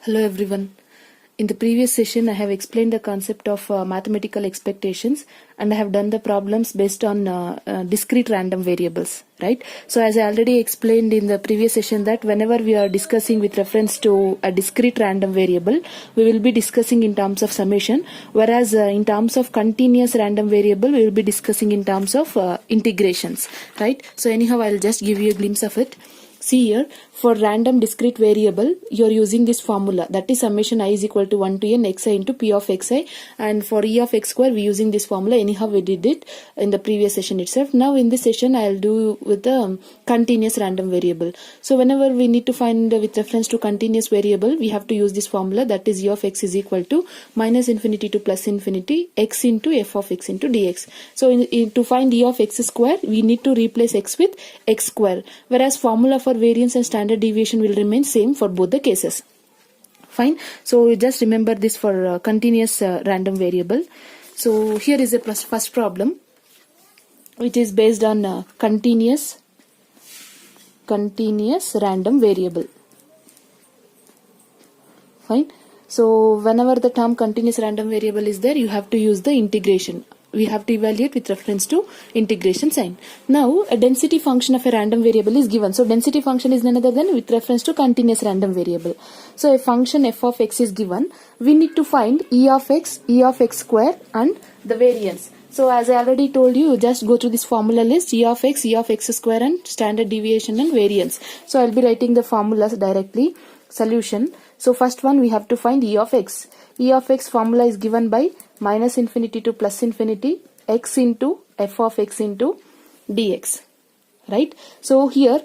Hello everyone. In the previous session, I have explained the concept of mathematical expectations, and I have done the problems based on discrete random variables, right? So as I already explained in the previous session that whenever we are discussing with reference to a discrete random variable, we will be discussing in terms of summation, whereas in terms of continuous random variable, we will be discussing in terms of integrations, right? So anyhow, I'll just give you a glimpse of it. See here, for random discrete variable, you are using this formula, that is summation I is equal to 1 to n xi into p of xi, and for e of x square we using this formula. Anyhow, we did it in the previous session itself. Now in this session I'll do with the continuous random variable. So whenever we need to find with reference to continuous variable, we have to use this formula, that is e of x is equal to minus infinity to plus infinity x into f of x into dx. So to find e of x square, we need to replace x with x square, whereas formula for variance and standard deviation will remain same for both the cases. Fine. So just remember this for continuous random variable. So here is a first problem, which is based on continuous random variable. Fine. So whenever the term continuous random variable is there, you have to use the integration. We have to evaluate with reference to integration sign. Now a density function of a random variable is given. So density function is none other than with reference to continuous random variable. So a function f of x is given. We need to find e of x square and the variance. So as I already told you, just go through this formula list, e of x square and standard deviation and variance. So I'll be writing the formulas directly. Solution. So first one, we have to find e of x. E of x formula is given by minus infinity to plus infinity x into f of x into dx, right? So here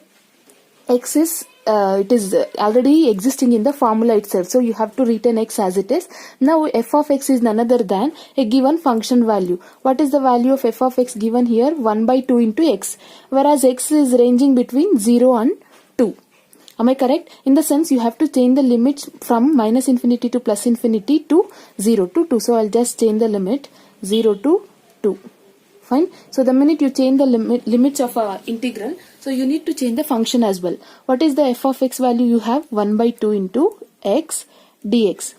x is it is already existing in the formula itself, so you have to retain x as it is. Now f of x is none other than a given function value. What is the value of f of x given here? 1 by 2 into x, whereas x is ranging between 0 and 2. Am I correct? In the sense, you have to change the limits from minus infinity to plus infinity to 0 to 2. So I'll just change the limit 0 to 2. Fine. So the minute you change the limits of integral, so you need to change the function as well. What is the f of x value you have? 1 by 2 into x dx.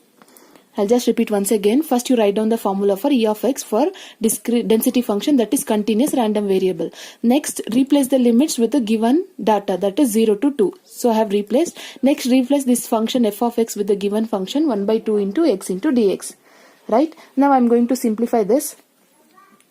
I'll just repeat once again. First you write down the formula for e of x for discrete density function, that is continuous random variable. Next, replace the limits with the given data, that is 0 to 2. So I have replaced. Next, replace this function f of x with the given function 1 by 2 into x into dx. Right? Now I'm going to simplify this.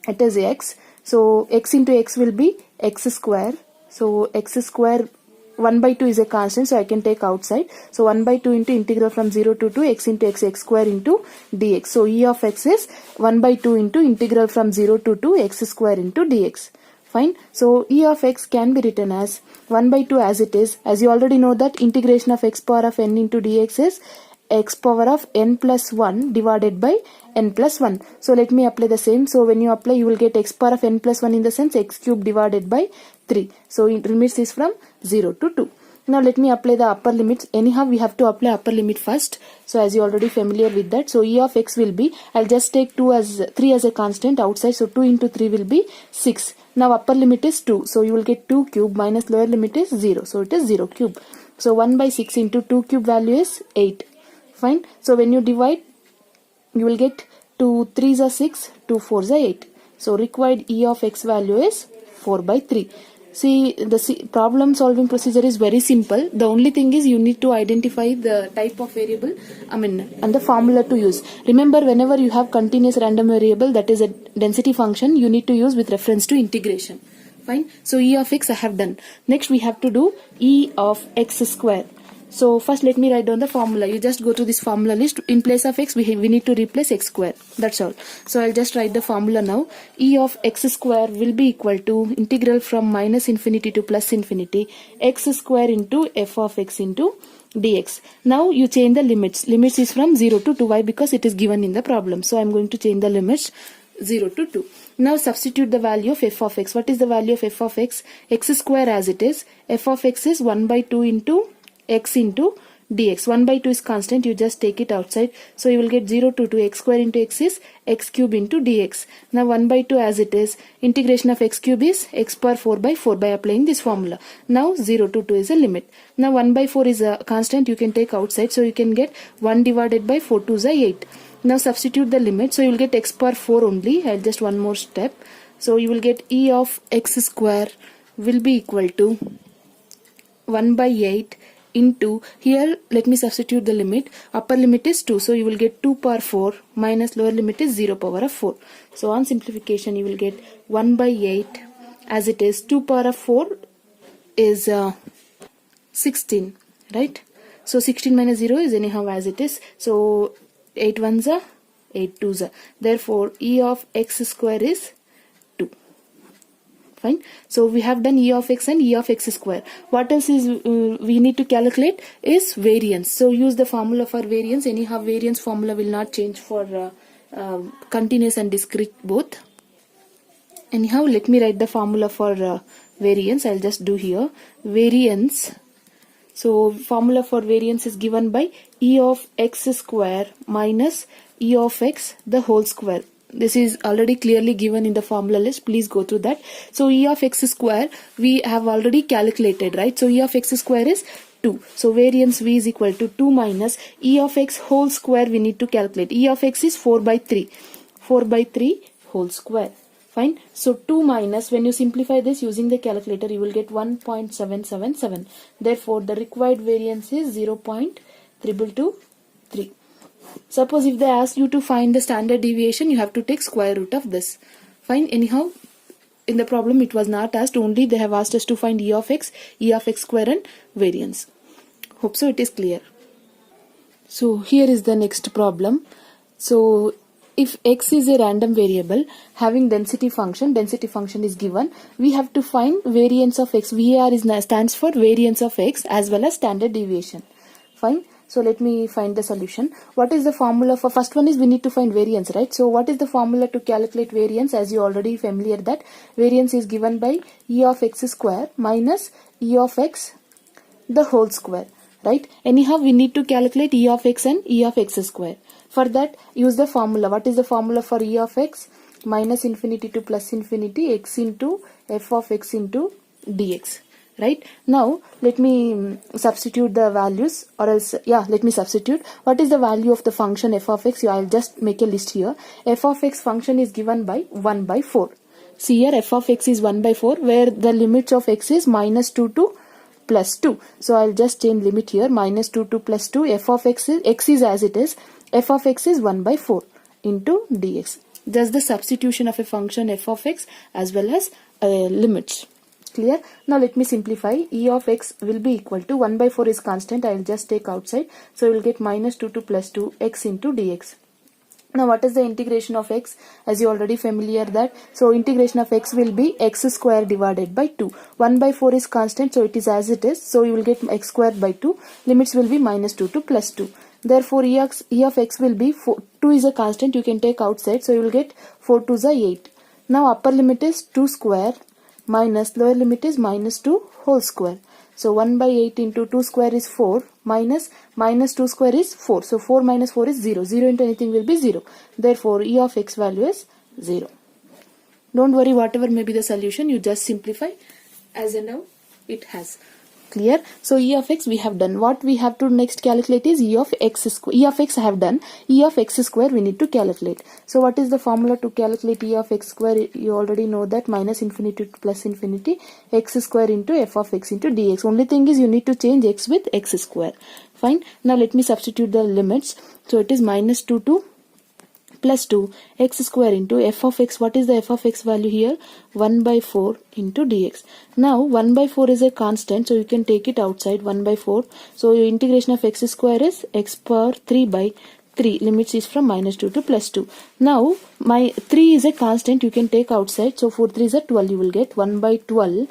It is x. So x into x will be x square. So x square, 1 by 2 is a constant, so I can take outside. So 1 by 2 into integral from 0 to 2 x into x square into dx. So e of x is 1 by 2 into integral from 0 to 2 x square into dx. Fine. So e of x can be written as 1 by 2 as it is. As you already know that integration of x power of n into dx is x power of n plus 1 divided by n plus 1. So let me apply the same. So when you apply, you will get x power of n plus 1 in the sense x cube divided by 3. So it limits is from 0 to 2. Now let me apply the upper limits. Anyhow, we have to apply upper limit first. So as you already familiar with that. So e of x will be, I'll just take 3 as a constant outside. So 2 into 3 will be 6. Now upper limit is 2. So you will get 2 cube minus lower limit is 0. So it is 0 cube. So 1 by 6 into 2 cube value is 8. Fine. So when you divide, you will get 2 3s are 6, 2 4s are 8. So required e of x value is 4 by 3. See, the problem solving procedure is very simple. The only thing is you need to identify the type of variable, and the formula to use. Remember, whenever you have continuous random variable, that is a density function, you need to use with reference to integration. Fine. So e of x I have done. Next we have to do e of x square. So first let me write down the formula. You just go to this formula list. In place of x, we need to replace x square. That's all. So I'll just write the formula now. E of x square will be equal to integral from minus infinity to plus infinity x square into f of x into dx. Now you change the limits. Limits is from 0 to 2. Why? Because it is given in the problem. So I'm going to change the limits 0 to 2. Now substitute the value of f of x. What is the value of f of x? X square as it is. F of x is 1 by 2 into x into dx. 1 by 2 is constant, you just take it outside. So you will get 0 to 2, x square into x is x cube into dx. Now 1 by 2 as it is, integration of x cube is x power 4 by applying this formula. Now 0 to 2 is a limit. Now 1 by 4 is a constant, you can take outside. So you can get 1 divided by 4 to is 8. Now substitute the limit. So you will get x power 4 only. I'll just one more step. So you will get e of x square will be equal to 1 by 8 into, here let me substitute the limit. Upper limit is 2, so you will get 2 power 4 minus lower limit is 0 power of 4. So on simplification you will get 1 by 8 as it is. 2 power of 4 is 16, right? So 16 minus 0 is anyhow as it is. So 8 ones are 8 twos are. Therefore e of x square is 2. Fine. So we have done e of x and e of x square. What else is we need to calculate is variance. So use the formula for variance. Anyhow variance formula will not change for continuous and discrete both. Anyhow let me write the formula for variance. I'll just do here. Variance. So formula for variance is given by e of x square minus e of x the whole square. This is already clearly given in the formula list. Please go through that. So e of x square we have already calculated, right? So e of x square is 2. So variance v is equal to 2 minus e of x whole square we need to calculate. E of x is 4 by 3. 4 by 3 whole square. Fine. So 2 minus, when you simplify this using the calculator, you will get 1.777. Therefore the required variance is 0.223. Suppose if they ask you to find the standard deviation, you have to take square root of this. Fine. Anyhow, in the problem it was not asked, only they have asked us to find e of x square and variance. Hope so it is clear. So here is the next problem. So if x is a random variable having density function is given, we have to find variance of x. VAR stands for variance of x as well as standard deviation. Fine. So let me find the solution. What is the formula for first one is we need to find variance, right? So what is the formula to calculate variance? As you already familiar that variance is given by e of x square minus e of x the whole square, right? Anyhow we need to calculate e of x and e of x square. For that use the formula. What is the formula for e of x? Minus infinity to plus infinity x into f of x into dx. Right. Now let me substitute the values, or else let me substitute. What is the value of the function f of x? I'll just make a list here. F of x function is given by 1 by 4. See here f of x is 1 by 4 where the limit of x is minus 2 to plus 2. So I'll just change limit here, minus 2 to plus 2. F of x is as it is. F of x is 1 by 4 into dx. Thus the substitution of a function f of x as well as limits. Clear? Now let me simplify. E of x will be equal to 1 by 4 is constant. I will just take outside. So you will get minus 2 to plus 2 x into dx. Now what is the integration of x? As you already familiar that. So integration of x will be x square divided by 2. 1 by 4 is constant, so it is as it is. So you will get x square by 2. Limits will be minus 2 to plus 2. Therefore e of x will be 4. 2 is a constant, you can take outside. So you will get 4 to the 8. Now upper limit is 2 square minus lower limit is minus 2 whole square. So 1 by 8 into 2 square is 4 minus 2 square is 4. So 4 minus 4 is 0. 0 into anything will be 0. Therefore e of x value is 0. Don't worry, whatever may be the solution, you just simplify as and now it has. Clear? So e of x we have done. What we have to next calculate is e of x square. E of x I have done. E of x square we need to calculate. So what is the formula to calculate e of x square? You already know that, minus infinity to plus infinity x square into f of x into dx. Only thing is you need to change x with x square. Fine. Now let me substitute the limits. So it is minus 2 to plus 2 x square into f of x. What is the f of x value here? 1 by 4 into dx. Now 1 by 4 is a constant, so you can take it outside. 1 by 4. So your integration of x square is x power 3 by 3. Limits is from minus 2 to plus 2. Now my 3 is a constant, you can take outside. So 4 3 is a 12. You will get 1 by 12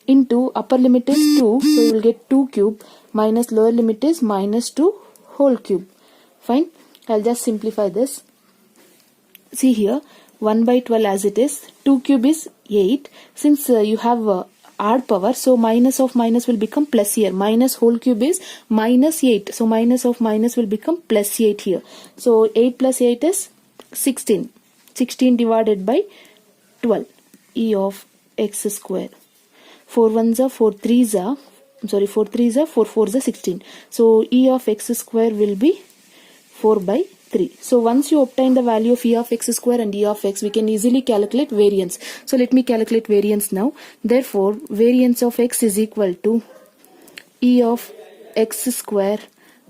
into upper limit is 2. So you will get 2 cube minus lower limit is minus 2 whole cube. Fine. I'll just simplify this. See here, 1 by 12 as it is, 2 cube is 8. Since you have odd power, so minus of minus will become plus here. Minus whole cube is minus 8, so minus of minus will become plus 8 here. So 8 plus 8 is 16. 16 divided by 12, e of x square. 4 1s are 4 3s are, 4 3s are 4 4s are 16. So e of x square will be 4 by 3. So once you obtain the value of e of x square and e of x, we can easily calculate variance. So let me calculate variance now. Therefore, variance of x is equal to e of x square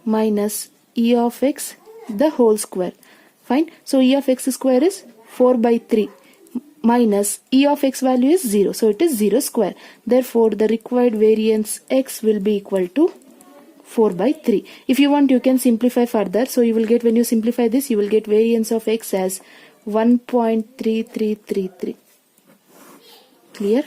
minus e of x the whole square. Fine. So e of x square is 4 by 3 minus e of x value is 0. So it is 0 square. Therefore, the required variance x will be equal to 4 by 3. If you want, you can simplify further. So you will get, when you simplify this, you will get variance of x as 1.3333. Clear?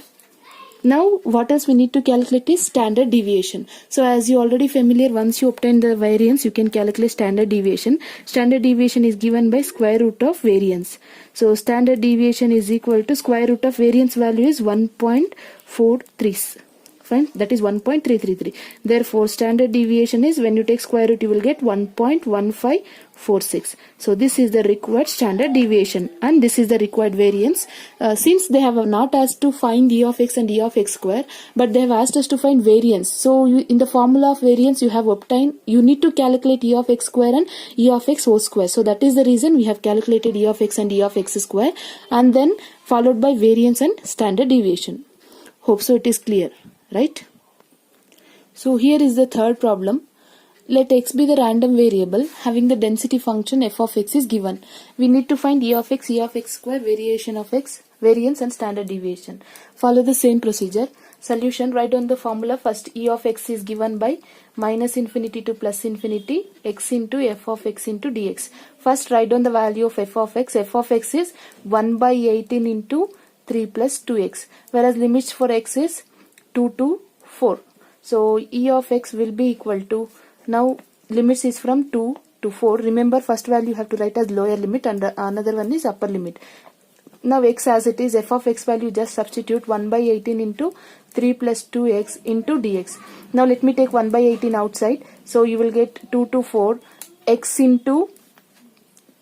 Now what else we need to calculate is standard deviation. So as you already familiar, once you obtain the variance, you can calculate standard deviation. Standard deviation is given by square root of variance. So standard deviation is equal to square root of variance value is 1.43. Fine, that is 1.333. Therefore, standard deviation is, when you take square root, you will get 1.1546. So this is the required standard deviation, and this is the required variance. Since they have not asked to find e of x and e of x square, but they have asked us to find variance. So in the formula of variance you have obtained, you need to calculate e of x square and e of x whole square. So that is the reason we have calculated e of x and e of x square, and then followed by variance and standard deviation. Hope so it is clear. Right? So here is the third problem. Let x be the random variable having the density function f of x is given. We need to find e of x square, variation of x, variance and standard deviation. Follow the same procedure. Solution, write down the formula. First, e of x is given by minus infinity to plus infinity x into f of x into dx. First, write down the value of f of x. F of x is 1 by 18 into 3 plus 2x, whereas limits for x is 2 to 4. So e of x will be equal to, now limits is from 2 to 4. Remember, first value you have to write as lower limit and another one is upper limit. Now x as it is, f of x value just substitute 1 by 18 into 3 plus 2x into dx. Now let me take 1 by 18 outside. So you will get 2 to 4 x into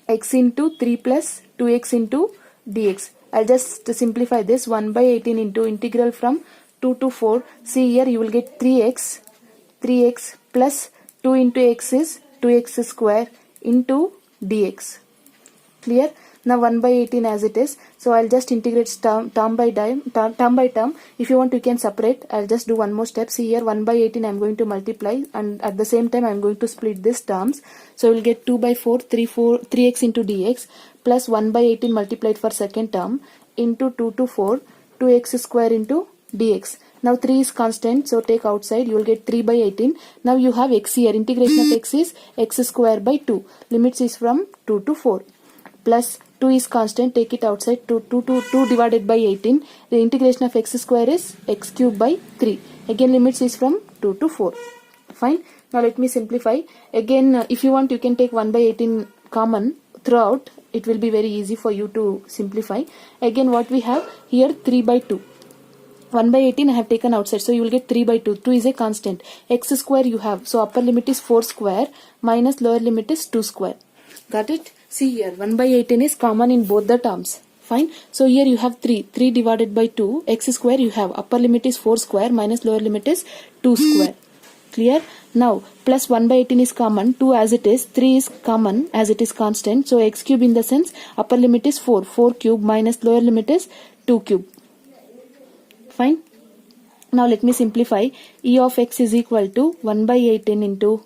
3 plus 2x into dx. I'll just simplify this. 1 by 18 into integral from 2 to 4. See here, you will get 3x plus 2 into x is 2x square into dx. Clear? Now 1 by 18 as it is. So I'll just integrate term by term. If you want, you can separate. I'll just do one more step. See here, 1 by 18 I'm going to multiply, and at the same time I'm going to split these terms. So we'll get 2 by 4, 3x into dx plus 1 by 18 multiplied for second term into 2 to 4, 2x square into dx. Now 3 is constant, so take outside, you will get 3 by 18. Now you have x here. Integration of x is x square by 2. Limits is from 2 to 4. Plus 2 is constant, take it outside. 2 divided by 18. The integration of x square is x cube by 3. Again limits is from 2 to 4. Fine. Now let me simplify. Again, if you want, you can take 1 by 18 common throughout. It will be very easy for you to simplify. Again, what we have here, 3 by 2. 1 by 18 I have taken outside, so you will get 3 by 2. 2 is a constant. X square you have, so upper limit is 4 square minus lower limit is 2 square. Got it? See here, 1 by 18 is common in both the terms. Fine. So here you have 3. 3 divided by 2. X square you have, upper limit is 4 square minus lower limit is 2 square. Clear? Now plus 1 by 18 is common, 2 as it is, 3 is common as it is constant. So x cube in the sense upper limit is 4. 4 cube minus lower limit is 2 cube. Fine. Now let me simplify. E of x is equal to 1 by 18 into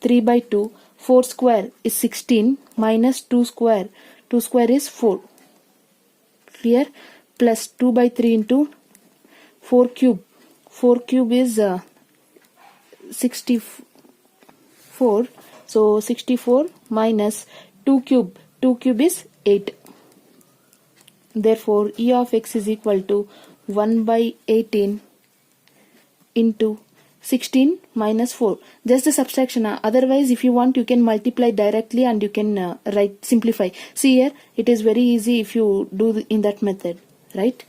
3 by 2. 4 square is 16 minus 2 square. 2 square is 4. Clear? Plus 2 by 3 into 4 cube. 4 cube is 64. So 64 minus 2 cube. 2 cube is 8. Therefore, E of x is equal to 1 by 18 into 16 minus 4. Just the subtraction. Otherwise, if you want, you can multiply directly and you can simplify. See here, it is very easy if you do in that method, right?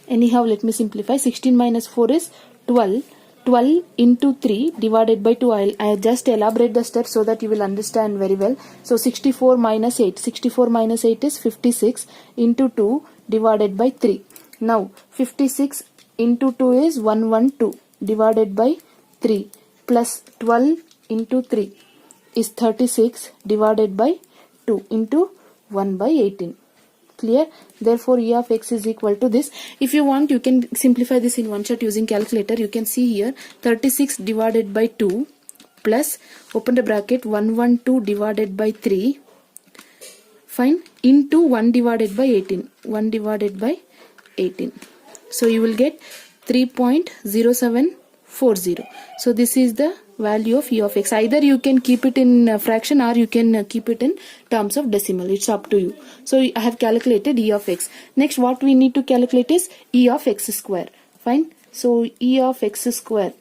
Anyhow, let me simplify. 16 minus 4 is 12. 12 into 3 divided by 2. I'll just elaborate the steps so that you will understand very well. So 64 minus 8. 64 minus 8 is 56 into 2 divided by 3. Now 56 into 2 is 112 divided by 3 plus 12 into 3 is 36 divided by 2 into 1 by 18. Clear? Therefore, E of x is equal to this. If you want, you can simplify this in one shot using calculator. You can see here 36 divided by 2 plus, open the bracket, 112 divided by 3, fine, into 1 divided by 18. 1 divided by 18. So you will get 3.0740. So this is the value of E of x. Either you can keep it in fraction or you can keep it in terms of decimal. It's up to you. So I have calculated E of x. Next, what we need to calculate is E of x square. Fine. So E of x square.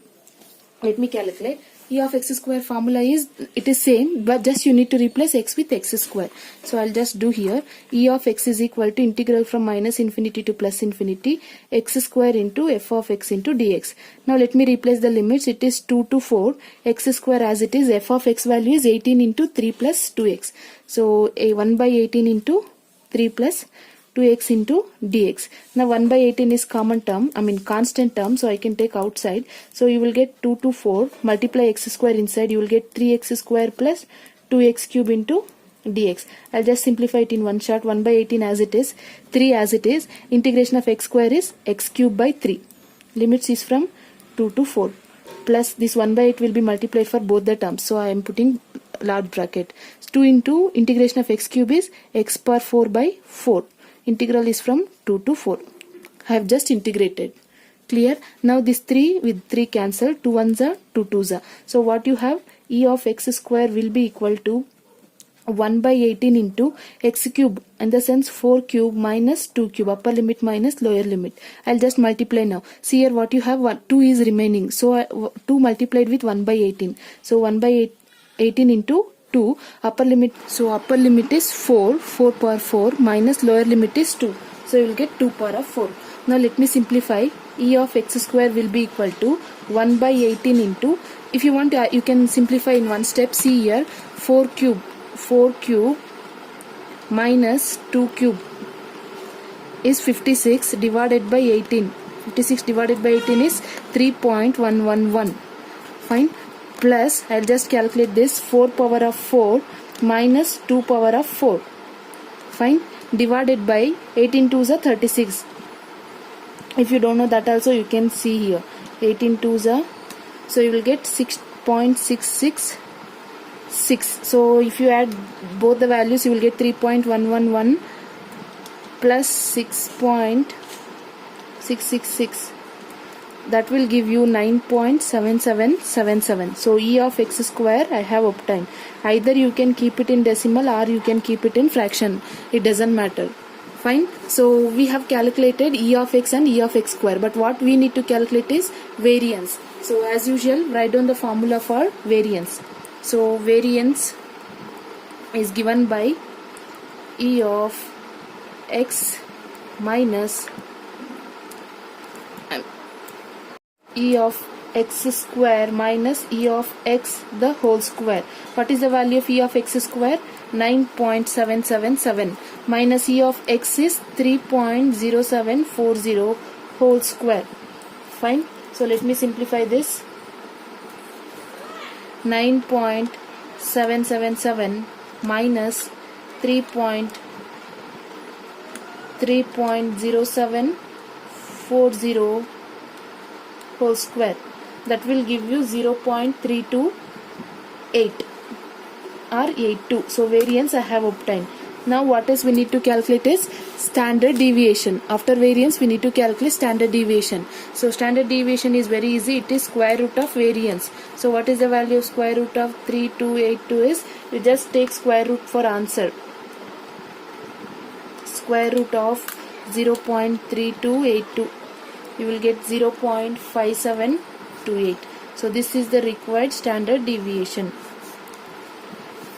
Let me calculate. E of x square formula is, it is same, but just you need to replace x with x square. So I'll just do here. E of x is equal to integral from minus infinity to plus infinity, x square into f of x into dx. Now let me replace the limits. It is 2 to 4, x square as it is, f of x value is 18 into 3 plus 2x. So a 1 by 18 into 3 plus 2x into dx. Now 1 by 18 is common term, constant term, so I can take outside. So you will get 2 to 4, multiply x square inside, you will get 3x square plus 2x cube into dx. I'll just simplify it in one shot. 1 by 18 as it is, 3 as it is, integration of x square is x cube by 3. Limits is from 2 to 4. Plus this 1 by 8 will be multiplied for both the terms. So I am putting large bracket. 2 into integration of x cube is x power 4 by 4. Integral is from 2 to 4. I have just integrated. Clear? Now this 3 with 3 cancel. 2 ones are 2 twos are. So what you have? E of x square will be equal to 1 by 18 into x cube, in the sense 4 cube minus 2 cube, upper limit minus lower limit. I'll just multiply now. See here what you have, 2 is remaining. So 2 multiplied with 1 by 18. So 1 by 18 into 2, upper limit, so upper limit is 4 power 4 minus lower limit is 2. So you will get 2 power of 4. Now let me simplify. E of x square will be equal to 1 by 18 into, if you want you can simplify in one step. See here, 4 cube minus 2 cube is 56 divided by 18. 56 divided by 18 is 3.111. Fine. Plus, I'll just calculate this, 4 power of 4 minus 2 power of 4. Fine. Divided by 18 twos are 36. If you don't know that also, you can see here. 18 twos are, so you will get 6.666. So if you add both the values, you will get 3.111 plus 6.666. That will give you 9.7777. So E of x square I have obtained. Either you can keep it in decimal or you can keep it in fraction. It doesn't matter. Fine. So we have calculated E of x and E of x square. But what we need to calculate is variance. So as usual, write down the formula for variance. So variance is given by E of x minus E of x square minus E of x the whole square. What is the value of E of x square? 9.777 minus E of x is 3.0740 whole square. Fine. So let me simplify this. 9.777 minus 3.0740 whole square, that will give you 0.328 or 82. So variance I have obtained. Now what else we need to calculate is standard deviation. After variance we need to calculate standard deviation. So standard deviation is very easy. It is square root of variance. So what is the value of square root of 3282 is, you just take square root for answer. Square root of 0.3282. You will get 0.5728. So this is the required standard deviation.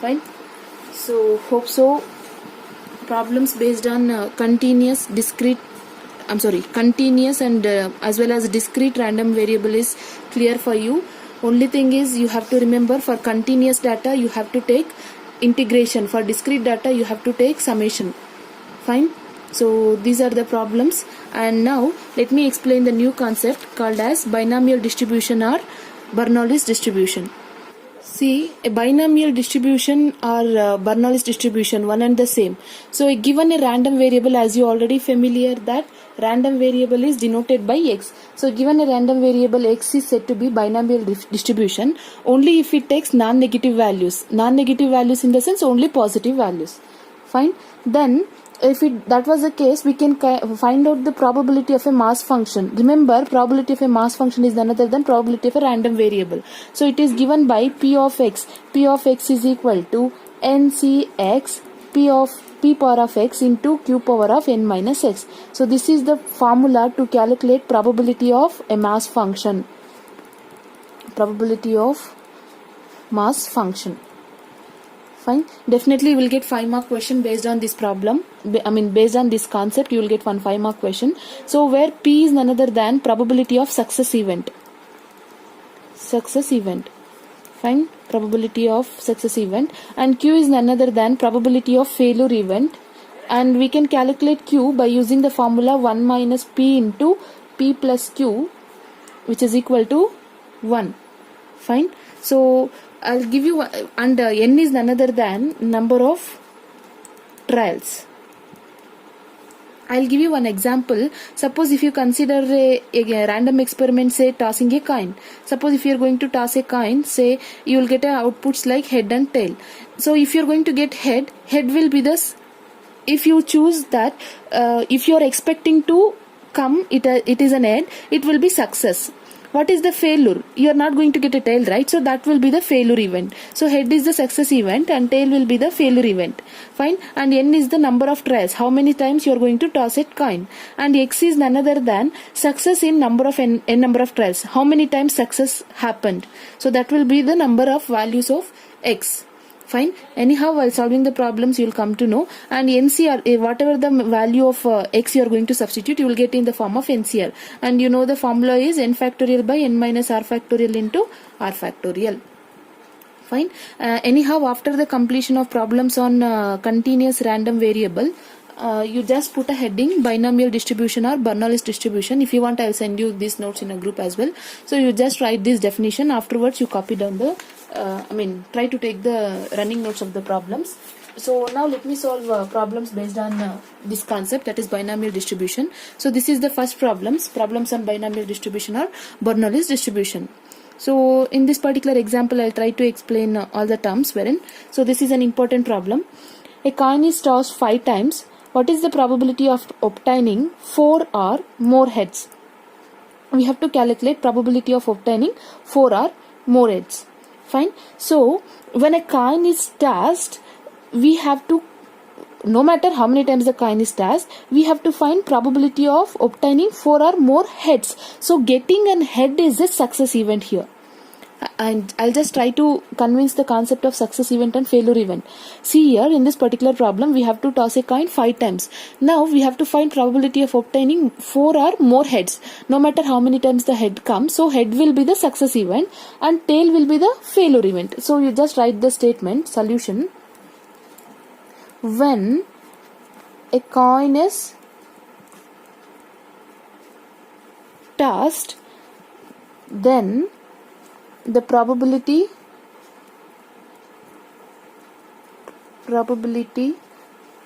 Fine. So hope so. Problems based on continuous, discrete continuous and as well as discrete random variable is clear for you. Only thing is you have to remember, for continuous data you have to take integration, for discrete data you have to take summation. Fine. So these are the problems, and now let me explain the new concept called as binomial distribution or Bernoulli's distribution. See, a binomial distribution or Bernoulli's distribution, one and the same. So given a random variable, as you already familiar that random variable is denoted by x. So given a random variable x is said to be binomial distribution only if it takes non-negative values. Non-negative values in the sense only positive values. Fine. Then if that was the case, we can find out the probability of a mass function. Remember, probability of a mass function is none other than probability of a random variable. So it is given by p of x. P of x is equal to ncx p power of x into q power of n minus x. So this is the formula to calculate probability of a mass function. Probability of mass function. Fine. Definitely you will get 5 mark question based on this problem. Based on this concept you will get 5 mark question. So where P is none other than probability of success event. Success event. Fine. Probability of success event. And Q is none other than probability of failure event. And we can calculate Q by using the formula 1 minus P into P plus Q, which is equal to 1. Fine. So I'll give you, and n is none other than number of trials. I'll give you one example. Suppose if you consider a random experiment, say tossing a coin. Suppose if you're going to toss a coin, say you will get outputs like head and tail. So if you're going to get head will be this. If you choose that, if you're expecting to come, it is an head, it will be success. What is the failure? You are not going to get a tail, right? So that will be the failure event. So head is the success event and tail will be the failure event. Fine. And n is the number of trials. How many times you are going to toss a coin. And x is none other than success in number of n number of trials. How many times success happened. So that will be the number of values of x. Fine. Anyhow, while solving the problems, you will come to know. And NCR, whatever the value of x you are going to substitute, you will get in the form of NCR. And you know the formula is n factorial by n minus r factorial into r factorial. Fine. Anyhow, after the completion of problems on continuous random variable, you just put a heading binomial distribution or Bernoulli's distribution. If you want, I'll send you these notes in a group as well. So you just write this definition. Afterwards, you copy down the try to take the running notes of the problems. So now let me solve problems based on this concept, that is binomial distribution. So this is the first problems on binomial distribution or Bernoulli's distribution. So in this particular example, I'll try to explain all the terms wherein. So this is an important problem. A coin is tossed 5 times. What is the probability of obtaining 4 or more heads? We have to calculate probability of obtaining 4 or more heads. Fine. So when a coin is tossed, we have to, no matter how many times the coin is tossed, we have to find probability of obtaining 4 or more heads. So getting an head is a success event here. And I'll just try to convince the concept of success event and failure event. See here, in this particular problem, we have to toss a coin 5 times. Now we have to find probability of obtaining 4 or more heads, no matter how many times the head comes. So head will be the success event and tail will be the failure event. So you just write the statement, solution. When a coin is tossed, then the probability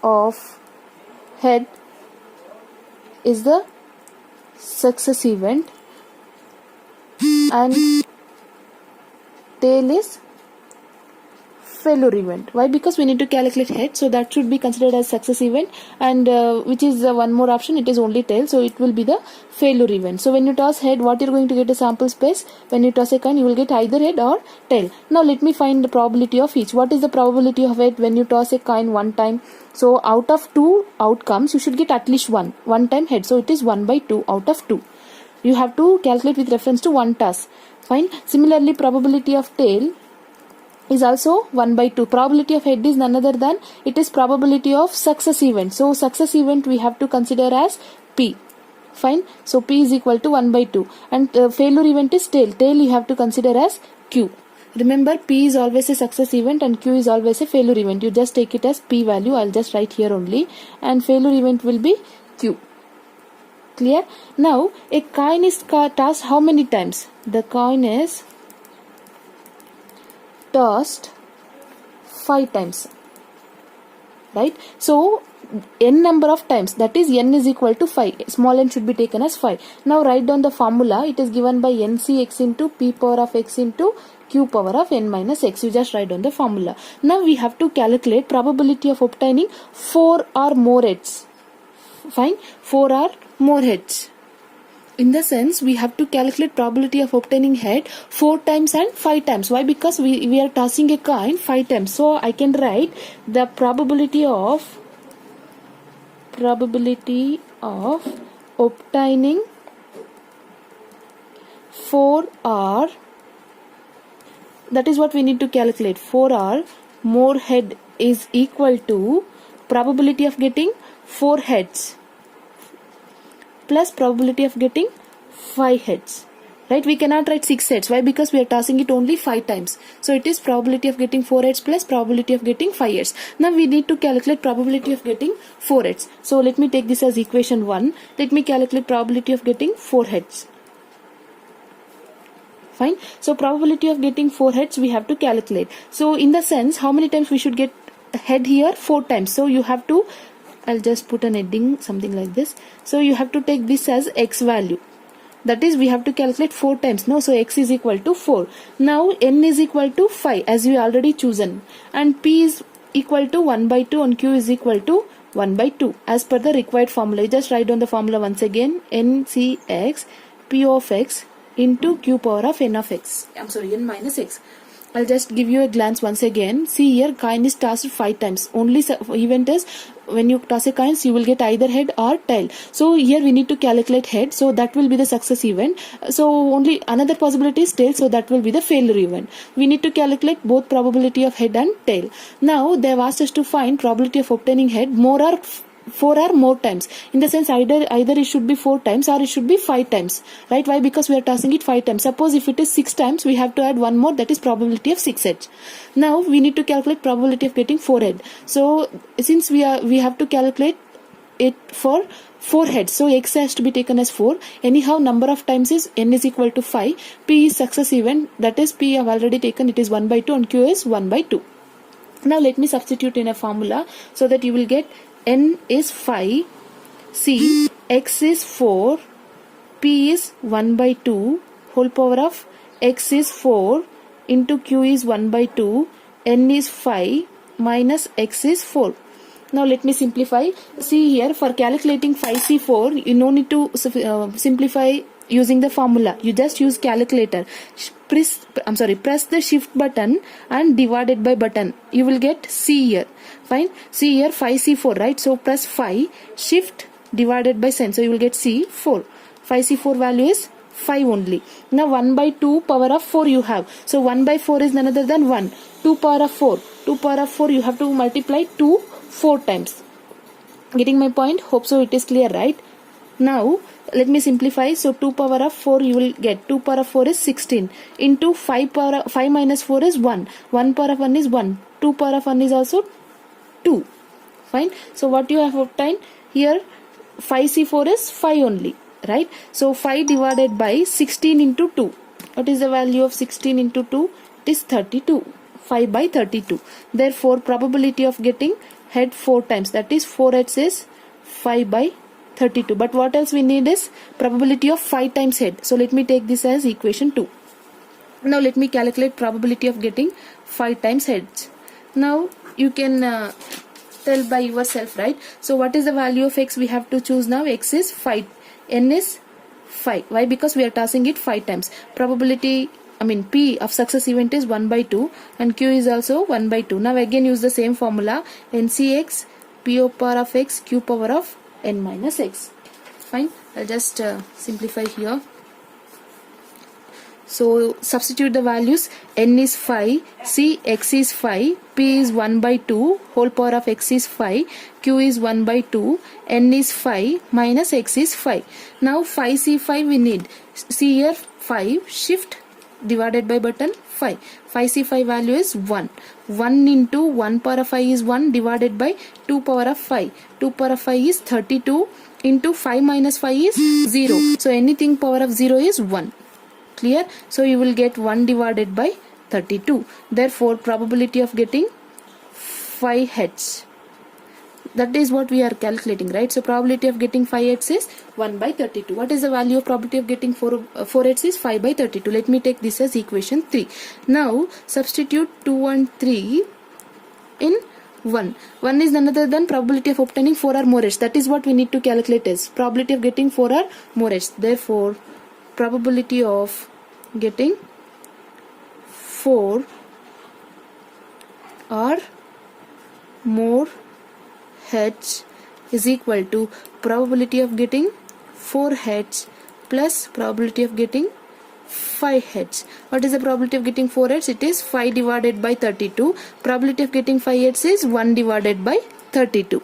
of head is the success event and tail is failure event. Why? Because we need to calculate head, so that should be considered as success event, and which is one more option, it is only tail, so it will be the failure event. So when you toss head, what you're going to get a sample space. When you toss a coin, you will get either head or tail. Now let me find the probability of each. What is the probability of it when you toss a coin 1 time? So out of 2 outcomes, you should get at least one time head. So it is 1 by 2 out of 2. You have to calculate with reference to 1 toss. Fine. Similarly, probability of tail is also 1 by 2. Probability of head is none other than, it is probability of success event. So success event we have to consider as P. Fine. So P is equal to 1 by 2. And failure event is tail. Tail you have to consider as Q. Remember, P is always a success event and Q is always a failure event. You just take it as P value. I'll just write here only. And failure event will be Q. Clear? Now, a coin is tossed how many times? The coin is tossed 5 times. Right? So, n number of times, that is n is equal to 5. Small n should be taken as 5. Now write down the formula. It is given by ncx into p power of x into q power of n minus x. You just write down the formula. Now we have to calculate probability of obtaining 4 or more heads. Fine? 4 or more heads. In the sense, we have to calculate probability of obtaining head 4 times and 5 times. Why? Because we are tossing a coin 5 times. So I can write the probability of obtaining 4 or, that is what we need to calculate, 4 or more head is equal to probability of getting 4 heads plus probability of getting 5 heads. Right? We cannot write 6 heads. Why? Because we are tossing it only 5 times. So it is probability of getting 4 heads plus probability of getting 5 heads. Now we need to calculate probability of getting 4 heads. So let me take this as equation 1. Let me calculate probability of getting 4 heads. Fine. So probability of getting 4 heads we have to calculate. So in the sense, how many times we should get head here? 4 times. So you have to, I'll just put an heading, something like this. So you have to take this as x value. That is, we have to calculate 4 times. No, so x is equal to 4. Now n is equal to 5 as we already chosen. And p is equal to 1 by 2 and q is equal to 1 by 2 as per the required formula. You just write down the formula once again. ncx p of x into q power of n of x. N minus x. I'll just give you a glance once again. See here, coin is tossed 5 times. Only event is when you toss a coin, you will get either head or tail. So here we need to calculate head. So that will be the success event. So only another possibility is tail. So that will be the failure event. We need to calculate both probability of head and tail. Now they have asked us to find probability of obtaining head more or 4 or more times. In the sense, either it should be 4 times or it should be 5 times. Right? Why? Because we are tossing it 5 times. Suppose if it is 6 times, we have to add one more, that is probability of 6 heads. Now we need to calculate probability of getting 4 head. So since we have to calculate it for 4 heads. So x has to be taken as 4. Anyhow, number of times is n is equal to 5. P is success event. That is, P I have already taken. It is 1 by 2 and Q is 1 by 2. Now let me substitute in a formula so that you will get n is 5, C, x is 4, P is 1 by 2, whole power of x is 4 into Q is 1 by 2, n is 5 minus x is 4. Now let me simplify. See here, for calculating 5C4, you no need to simplify using the formula. You just use calculator. Press the shift button and divided by button. You will get C here. Fine. See here, 5C4, right? So press 5, shift divided by 10. So you will get C4. 5C4 value is 5 only. Now 1 by 2 power of 4 you have. So 1 by 4 is none other than 1. 2 power of 4. 2 power of 4 you have to multiply 2 4 times. Getting my point? Hope so it is clear, right? Now let me simplify. So 2 power of 4 you will get. 2 power of 4 is 16 into 5 minus 4 is 1. 1 power of 1 is 1. 2 power of 1 is also 2. Fine. So what you have obtained here, 5C4 is 5 only, right? So 5 divided by 16 into 2. What is the value of 16 into 2? It is 32. 5 by 32. Therefore probability of getting head 4 times, that is 4 heads is 5 by 32. But what else we need is probability of 5 times head. So let me take this as equation 2. Now let me calculate probability of getting 5 times heads. Now you can tell by yourself, right? So what is the value of x we have to choose now? X is 5. N is 5. Why? Because we are tossing it 5 times. Probability, P of success event is 1 by 2 and Q is also 1 by 2. Now again use the same formula. NCX P power of x Q power of n minus x. Fine. I'll just simplify here. So substitute the values. N is 5, C x is 5, P is 1 by 2, whole power of x is 5, Q is 1 by 2, N is 5 minus x is 5. Now 5C5 we need. See here 5 shift divided by button 5. 5C5 value is 1. 1 into 1 power of 5 is 1 divided by 2 power of 5. 2 power of 5 is 32 into 5 minus 5 is 0. So anything power of 0 is 1. Clear? So you will get 1 divided by 32. Therefore probability of getting 5 heads. That is what we are calculating, right? So probability of getting 5 heads is 1 by 32. What is the value of probability of getting 4 heads is 5 by 32. Let me take this as equation 3. Now substitute 2 and 3 in 1. 1 is none other than probability of obtaining 4 or more heads. That is what we need to calculate as probability of getting 4 or more heads. Therefore probability of getting 4 or more heads is equal to probability of getting 4 heads plus probability of getting 5 heads. What is the probability of getting 4 heads? It is 5 divided by 32. Probability of getting 5 heads is 1 divided by 32.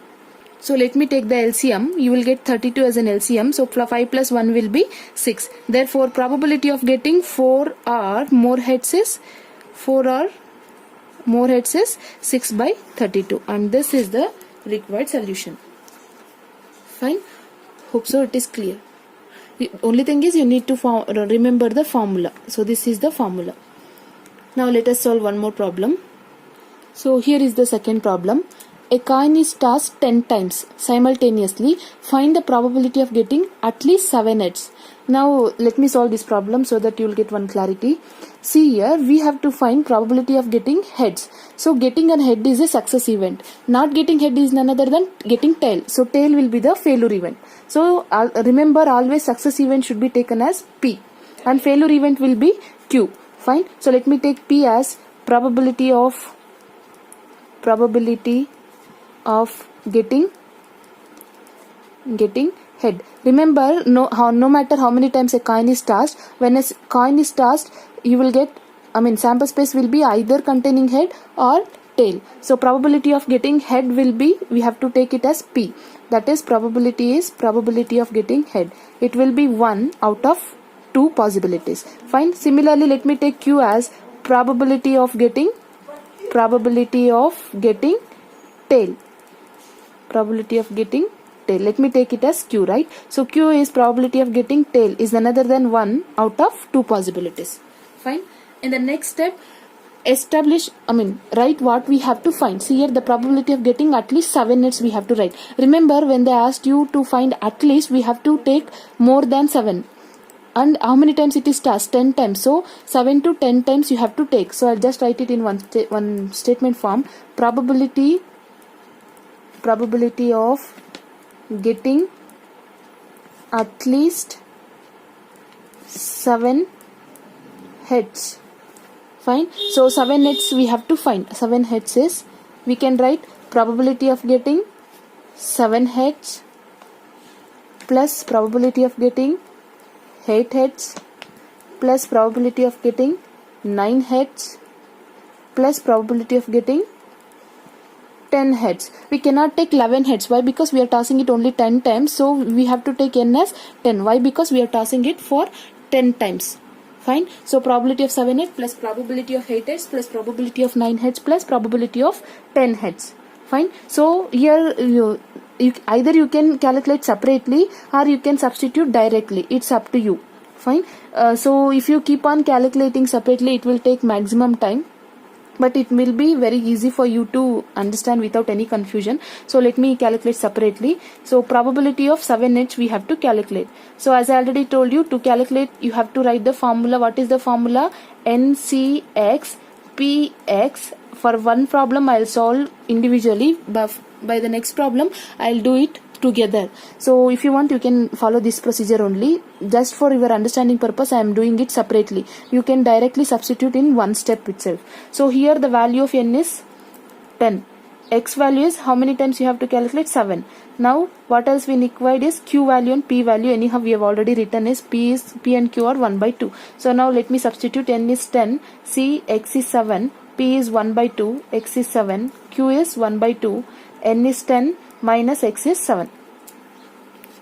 So let me take the LCM. You will get 32 as an LCM. So 5 plus 1 will be 6. Therefore probability of getting 4 or more heads is 6 by 32. And this is the required solution. Fine. Hope so it is clear. The only thing is you need to remember the formula. So this is the formula. Now let us solve one more problem. So here is the second problem. A coin is tossed 10 times simultaneously. Find the probability of getting at least 7 heads. Now let me solve this problem so that you will get one clarity. See here we have to find probability of getting heads. So getting a head is a success event. Not getting head is none other than getting tail. So tail will be the failure event. So remember always success event should be taken as P and failure event will be Q. Fine. So let me take P as probability of getting head. Remember no matter how many times a coin is tossed, when a coin is tossed you will get sample space will be either containing head or tail. So probability of getting head will be, we have to take it as P. That is probability of getting head. It will be 1 out of 2 possibilities. Fine. Similarly let me take Q as probability of getting tail. Probability of getting tail. Let me take it as Q, right? So Q is probability of getting tail is none other than 1 out of 2 possibilities. Fine. In the next step, write what we have to find. See here the probability of getting at least 7 heads we have to write. Remember when they asked you to find at least, we have to take more than 7. And how many times it is tossed? 10 times. So 7 to 10 times you have to take. So I'll just write it in one statement form. Probability of getting at least 7 heads. Fine. So 7 heads we have to find. 7 heads is, we can write probability of getting 7 heads plus probability of getting 8 heads plus probability of getting 9 heads plus probability of getting 10 heads. We cannot take 11 heads. Why? Because we are tossing it only 10 times. So we have to take N as 10. Why? Because we are tossing it for 10 times. Fine. So probability of 7 heads plus probability of 8 heads plus probability of 9 heads plus probability of 10 heads. Fine. So here either you can calculate separately or you can substitute directly. It's up to you. Fine. So if you keep on calculating separately, it will take maximum time. But it will be very easy for you to understand without any confusion. So let me calculate separately. So probability of 7 heads we have to calculate. So as I already told you, to calculate you have to write the formula. What is the formula? NCX PX. For one problem I'll solve individually. By the next problem I'll do it together. So if you want you can follow this procedure only. Just for your understanding purpose I am doing it separately. You can directly substitute in one step itself. So here the value of N is 10. x value is how many times you have to calculate? 7. Now what else we required is q value and p value. Anyhow we have already written is p and q are 1 by 2. So now let me substitute. N is 10, c x is 7, p is 1 by 2, x is 7, q is 1 by 2, n is 10 minus x is 7.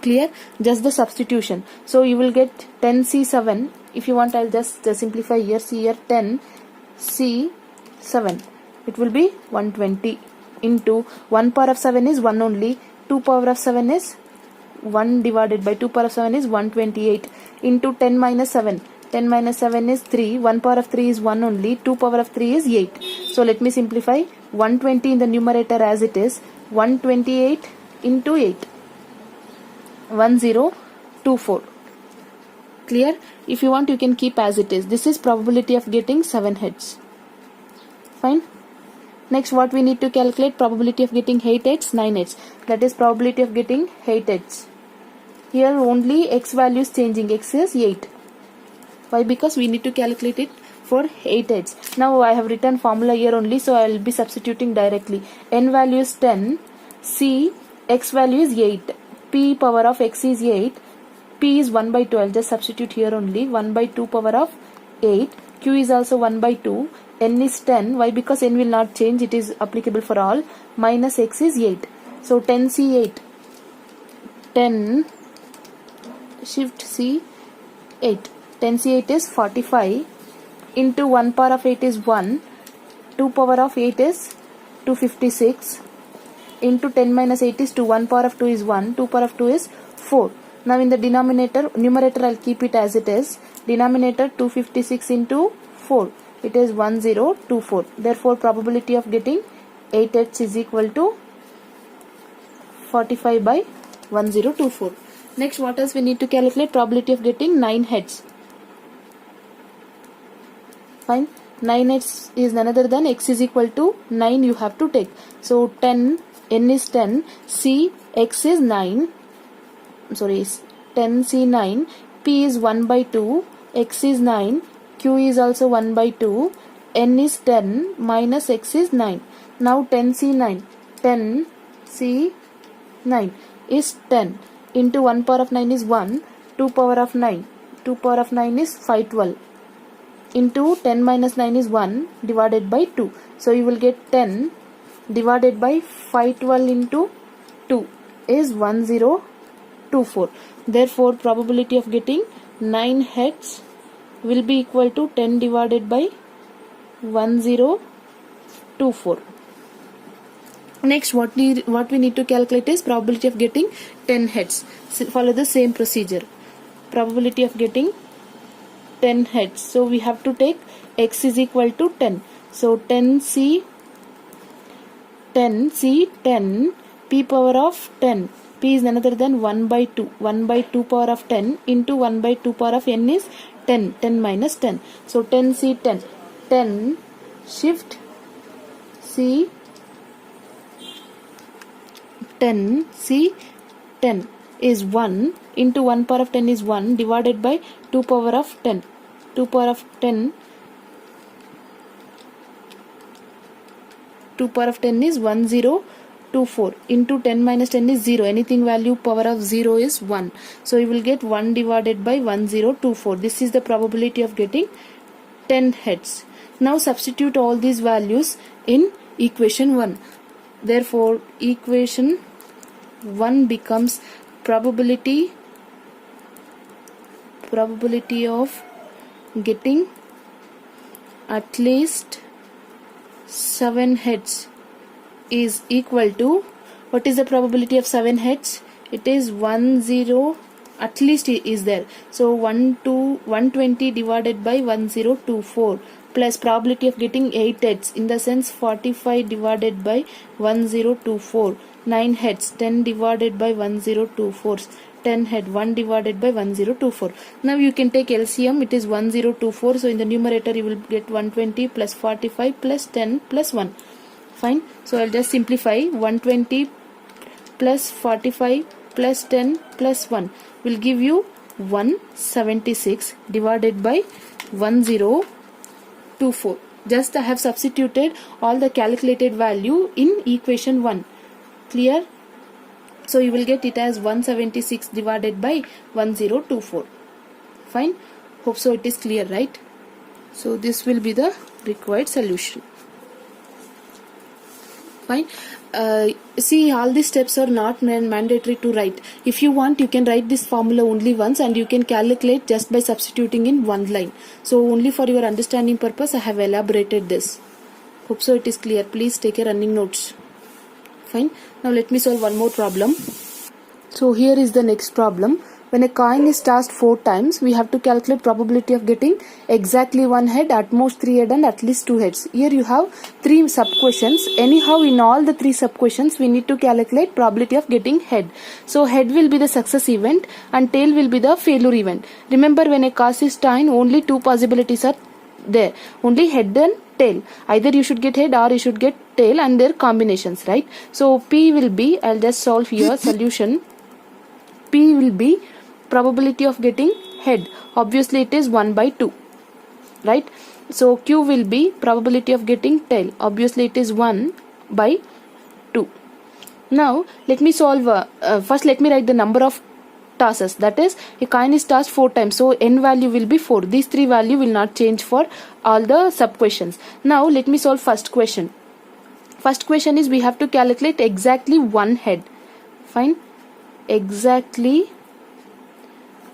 Clear? Just the substitution. So you will get 10c7. If you want, I'll just simplify here. See here, 10c7. It will be 120 into 1 power of 7 is 1 only. 2 power of 7 is 1 divided by 2 power of 7 is 128 into 10 minus 7. 10 minus 7 is 3. 1 power of 3 is 1 only. 2 power of 3 is 8. So let me simplify. 120 in the numerator as it is. 128 into 8. 1024. Clear? If you want, you can keep as it is. This is probability of getting 7 heads. Fine. Next, what we need to calculate? Probability of getting 8 heads, 9 heads. That is probability of getting 8 heads. Here only x value is changing. X is 8. Why? Because we need to calculate it for 8 heads. Now I have written formula here only, so I will be substituting directly. N value is 10. C, x value is 8. P power of x is 8. P is 1 by 2. I'll just substitute here only. 1 by 2 power of 8. Q is also 1 by 2. N is 10. Why? Because n will not change. It is applicable for all. Minus x is 8. So 10c8. 10 shift c 8. 10c8 is 45. Into 1 power of 8 is 1. 2 power of 8 is 256. Into 10 minus 8 is 2. 1 power of 2 is 1. 2 power of 2 is 4. Now in the numerator I'll keep it as it is. Denominator 256 into 4. It is 1024. Therefore probability of getting 8 heads is equal to 45 by 1024. Next, what else we need to calculate? Probability of getting 9 heads. Fine. 9 heads is none other than x is equal to 9 you have to take. So 10, n is 10, c, x is 9. Sorry, 10c9, p is 1 by 2, x is 9, q is also 1 by 2, n is 10 minus x is 9. Now 10c9, 10c9 is 10 into 1 power of 9 is 1, 2 power of 9, 2 power of 9 is 512 into 10 minus 9 is 1 divided by 2. So you will get 10 divided by 512 into 2 is 1024. Therefore probability of getting 9 heads will be equal to 10 divided by 1024. Next, what we need to calculate is probability of getting 10 heads. So follow the same procedure. Probability of getting 10 heads. So we have to take x is equal to 10. So 10c 10, p power of 10. P is none other than 1 by 2. 1 by 2 power of 10 into 1 by 2 power of n is 10. 10 minus 10. So 10c10. 10 shift c 10 c10 is 1 into 1 power of 10 is 1 divided by 2 power of 10. 2 power of 10 is 1024 into 10 minus 10 is 0. Anything value power of 0 is 1. So you will get 1 divided by 1024. This is the probability of getting 10 heads. Now substitute all these values in equation 1. Therefore equation 1 becomes probability of getting at least 7 heads is equal to, what is the probability of 7 heads? It is 10, at least is there. So 120 divided by 1024 plus probability of getting 8 heads, in the sense 45 divided by 1024, 9 heads, 10 divided by 1024, 10 head, 1 divided by 1024. Now you can take LCM, it is 1024. So in the numerator you will get 120 plus 45 plus 10 plus 1. Fine. So I'll just simplify. 120 plus 45 plus 10 plus 1 will give you 176 divided by 1024. Just I have substituted all the calculated value in equation 1. Clear? So you will get it as 176 divided by 1024. Fine. Hope so it is clear, right? So this will be the required solution. Fine. See, all these steps are not mandatory to write. If you want, you can write this formula only once and you can calculate just by substituting in one line. So only for your understanding purpose I have elaborated this. Hope so it is clear. Please take a running notes. Fine. Now let me solve one more problem. So here is the next problem. When a coin is tossed 4 times, we have to calculate probability of getting exactly 1 head, at most 3 head and at least 2 heads. Here you have 3 sub-questions. Anyhow, in all the 3 sub-questions, we need to calculate probability of getting head. So head will be the success event and tail will be the failure event. Remember, when a cast is turned, only 2 possibilities are there. Only head and tail. Either you should get head or you should get tail and their combinations, right? So P will be, I'll just solve here, solution. P will be probability of getting head. Obviously it is 1 by 2, right? So Q will be probability of getting tail. Obviously it is 1 by 2. Now let me solve, first let me write the number of tosses. That is, a coin is tossed 4 times, so n value will be 4. These 3 value will not change for all the sub questions. Now let me solve first question. First question is we have to calculate exactly 1 head. Fine. Exactly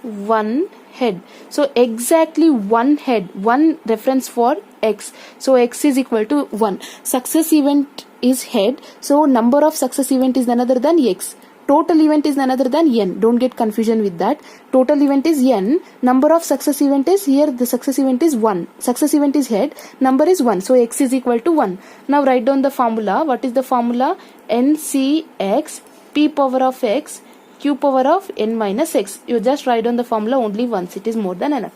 1 head. So exactly 1 head, 1 reference for x. So x is equal to 1. Success event is head, so number of success event is none other than x. Total event is none other than n. Don't get confusion with that. Total event is n. Number of success event is, here the success event is 1. Success event is head. Number is 1. So x is equal to 1. Now write down the formula. What is the formula? NCX p power of x q power of n minus x. You just write down the formula only once. It is more than enough.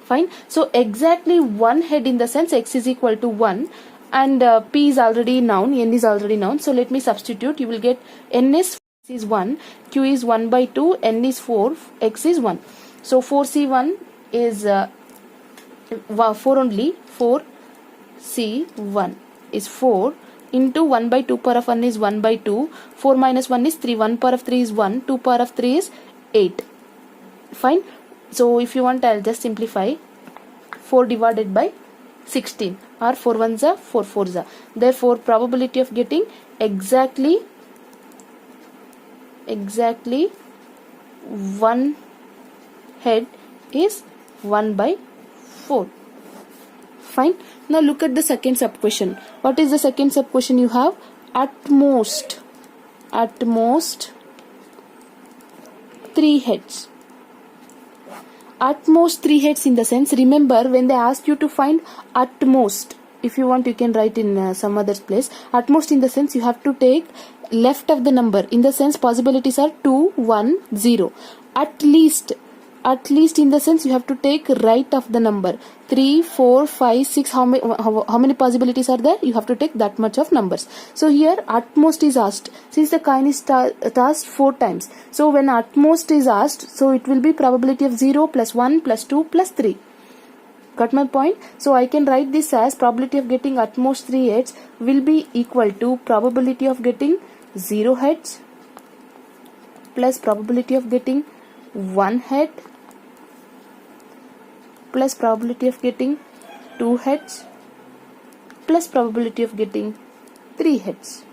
Fine. So exactly 1 head, in the sense x is equal to 1 and p is already noun, n is already noun. So let me substitute. You will get n is 1, q is 1 by 2, n is 4, x is 1. So 4c1 is 4 only. 4c1 is 4 into 1 by 2 power of 1 is 1 by 2. 4 minus 1 is 3. 1 power of 3 is 1. 2 power of 3 is 8. Fine. So if you want, I'll just simplify. 4 divided by 16, or 4 ones are 4 fours are. Therefore probability of getting exactly 1 head is 1 by 4. Fine. Now look at the second sub question. What is the second sub question? You have at most 3 heads. At most 3 heads, in the sense, remember when they ask you to find at most, if you want you can write in some other place. At most, in the sense, you have to take left of the number. In the sense, possibilities are 2, 1, 0. At least, in the sense, you have to take right of the number. 3, 4, 5, 6. How many possibilities are there? You have to take that much of numbers. So here at most is asked. Since the coin is tossed 4 times, so when at most is asked, so it will be probability of 0 plus 1 plus 2 plus 3. Got my point? So I can write this as probability of getting at most 3 heads will be equal to probability of getting 0 heads plus probability of getting 1 head plus probability of getting 2 heads plus probability of getting 3 heads.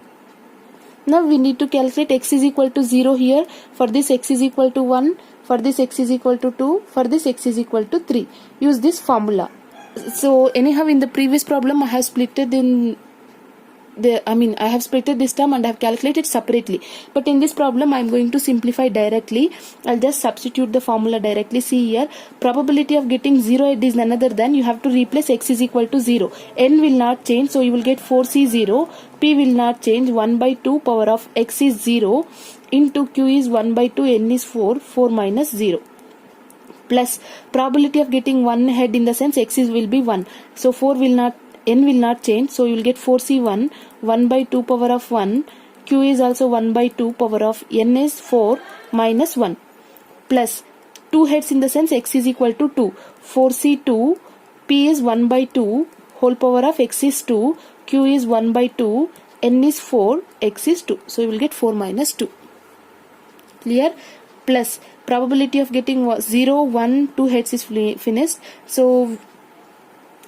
Now we need to calculate x is equal to 0 here. For this x is equal to 1. For this x is equal to 2. For this x is equal to 3. Use this formula. So anyhow, in the previous problem I have split it in I have splitted this term and I have calculated separately. But in this problem I am going to simplify directly. I'll just substitute the formula directly. See here, probability of getting 0 is none other than, you have to replace x is equal to 0. N will not change, so you will get 4c0. P will not change, 1 by 2 power of x is 0 into q is 1 by 2, n is 4, 4 minus 0. Plus probability of getting 1 head, in the sense x is will be 1. So n will not change, so you will get 4c1, 1 by 2 power of 1, q is also 1 by 2 power of n is 4 minus 1, plus 2 heads, in the sense x is equal to 2, 4c2, p is 1 by 2 whole power of x is 2, q is 1 by 2, n is 4, x is 2. So you will get 4 minus 2. Clear? Plus probability of getting 0, 1, 2 heads is finished. So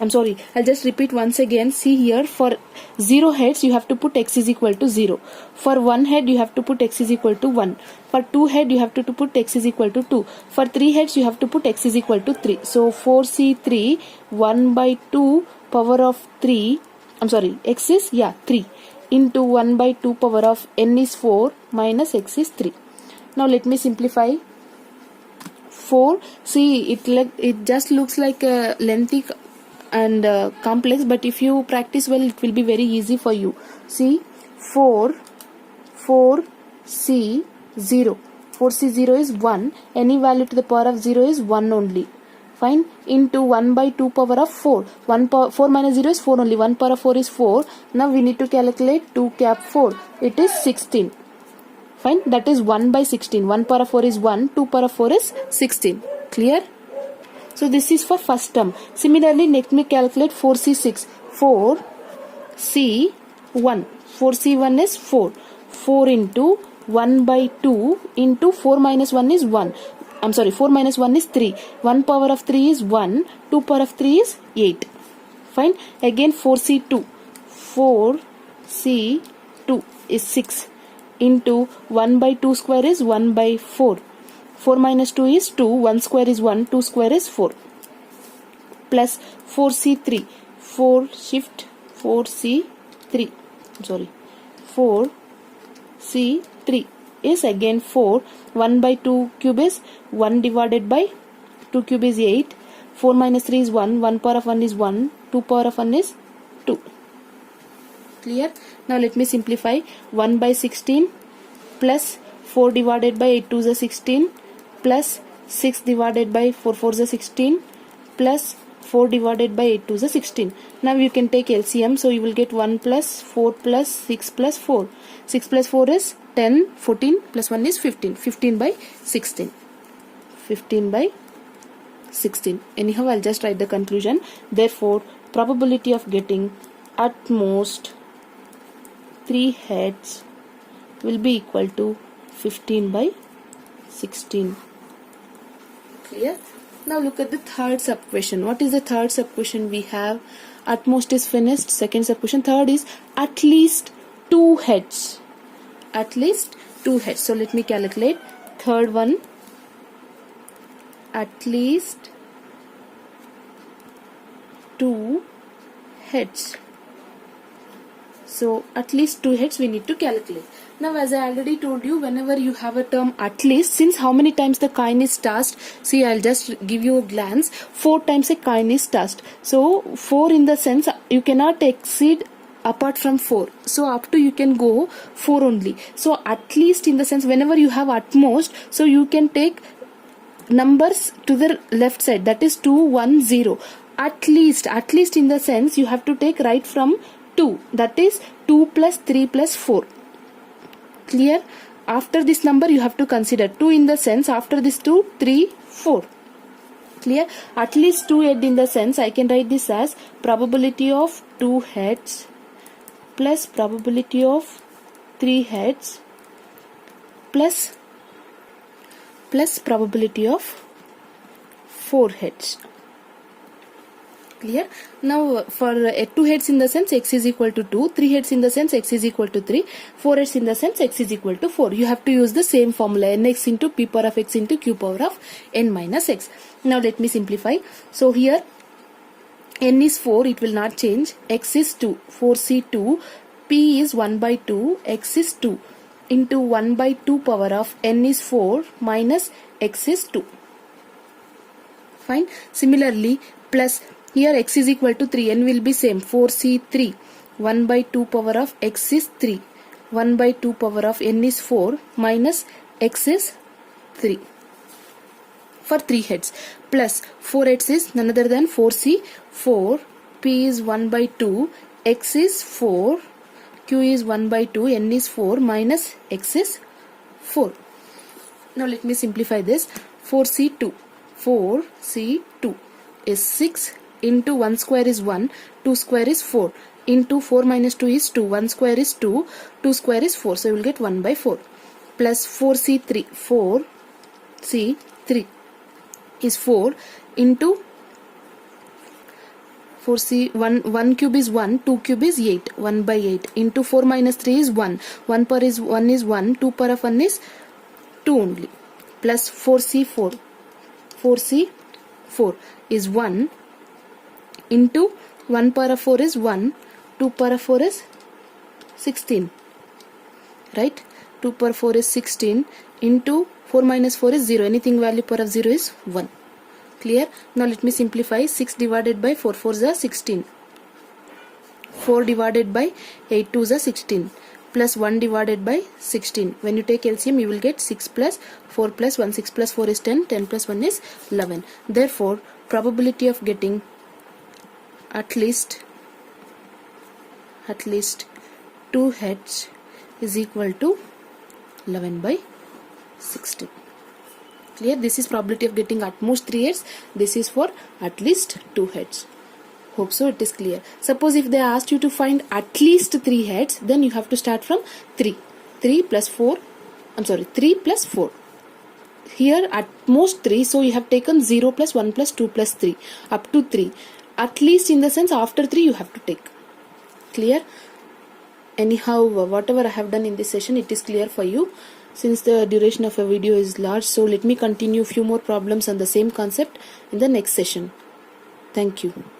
I'm sorry, I'll just repeat once again. See here, for 0 heads you have to put x is equal to 0. For 1 head you have to put x is equal to 1. For 2 head you have to put x is equal to 2. For 3 heads you have to put x is equal to 3. So 4c3 1 by 2 power of 3, I'm sorry, x is 3 into 1 by 2 power of n is 4 minus x is 3. Now let me simplify. 4, see it just looks like a lengthy and complex, but if you practice well it will be very easy for you. See, 4c0 4c0 is 1, any value to the power of 0 is 1 only, fine, into 1 by 2 power of 4, 4 minus 0 is 4 only, 1 power of 4 is 4. Now we need to calculate 2 cap 4, it is 16, fine, that is 1 by 16, 1 power of 4 is 1, 2 power of 4 is 16. Clear? So this is for first term. Similarly, let me calculate 4c6. 4c1. 4c1 is 4. 4 into 1 by 2 into 4 minus 1 is 1. I'm sorry, 4 minus 1 is 3. 1 power of 3 is 1. 2 power of 3 is 8. Fine. Again 4c2. 4c2 is 6 into 1 by 2 square is 1 by 4. 4 minus 2 is 2, 1 square is 1, 2 square is 4. Plus 4c3, 4 shift 4c3, sorry, 4c3 is again 4, 1 by 2 cube is 1 divided by 2 cube is 8, 4 minus 3 is 1, 1 power of 1 is 1, 2 power of 1 is 2. Clear? Now let me simplify. 1 by 16 plus 4 divided by 8 2 is 16 plus 6 divided by 4 4 is 16 plus 4 divided by 8 2 is 16. Now you can take LCM, so you will get 1 plus 4 plus 6 plus 4. 6 plus 4 is 10, 14 plus 1 is 15. 15 by 16. 15 by 16. Anyhow, I'll just write the conclusion. Therefore, probability of getting at most 3 heads will be equal to 15 by 16. Clear? Now look at the third sub question. What is the third sub question we have? At most is finished. Second sub question. Third is at least 2 heads. At least 2 heads. So let me calculate. Third one. At least 2 heads. So at least 2 heads we need to calculate. Now as I already told you, whenever you have a term at least, since how many times the coin is tossed, see, I'll just give you a glance. 4 times a coin is tossed. So 4 in the sense you cannot exceed apart from 4. So up to you can go 4 only. So at least in the sense whenever you have at most, so you can take numbers to the left side, that is 2, 1, 0. At least in the sense you have to take right from 2, that is 2 plus 3 plus 4. Clear? After this number you have to consider 2 in the sense after this 2, 3, 4. Clear? At least 2 head in the sense I can write this as probability of 2 heads plus probability of 3 heads plus probability of 4 heads. Clear? Now for 2 heads in the sense x is equal to 2, 3 heads in the sense x is equal to 3, 4 heads in the sense x is equal to 4. You have to use the same formula, nx into p power of x into q power of n minus x. Now let me simplify. So here n is 4, it will not change, x is 2, 4c2, p is 1 by 2, x is 2 into 1 by 2 power of n is 4 minus x is 2. Fine. Similarly, plus here x is equal to 3, n will be same, 4c3, 1 by 2 power of x is 3, 1 by 2 power of n is 4 minus x is 3 for 3 heads, plus 4 heads is none other than 4c, 4, p is 1 by 2, x is 4, q is 1 by 2, n is 4 minus x is 4. Now let me simplify this. 4c2 is 6, into 1 square is 1, 2 square is 4, into 4 minus 2 is 2, 1 square is 2, 2 square is 4, so you will get 1 by 4, plus 4c3, 4c3 is 4 into 4c, 1 cube is 1, 2 cube is 8, 1 by 8, into 4 minus 3 is 1, 1 per is 1 is 1, 2 per of 1 is 2 only, plus 4c4, 4c4 is 1, into 1 per of 4 is 1, 2 per of 4 is 16, right, 2 per 4 is 16, into 4 minus 4 is 0, anything value per of 0 is 1. Clear? Now let me simplify. 6 divided by 4, 4 is 16. 4 divided by 8, 2 is 16. Plus 1 divided by 16. When you take LCM, you will get 6 plus 4 plus 1. 6 plus 4 is 10. 10 plus 1 is 11. Therefore, probability of getting at least 2 heads is equal to 11 by 16. Clear? This is probability of getting at most 3 heads. This is for at least 2 heads. Hope so it is clear. Suppose if they asked you to find at least 3 heads, then you have to start from 3. 3 plus 4. 3 plus 4. Here at most 3, so you have taken 0 plus 1 plus 2 plus 3 up to 3. At least in the sense after 3 you have to take. Clear? Anyhow, whatever I have done in this session, it is clear for you. Since the duration of a video is large, so let me continue few more problems on the same concept in the next session. Thank you.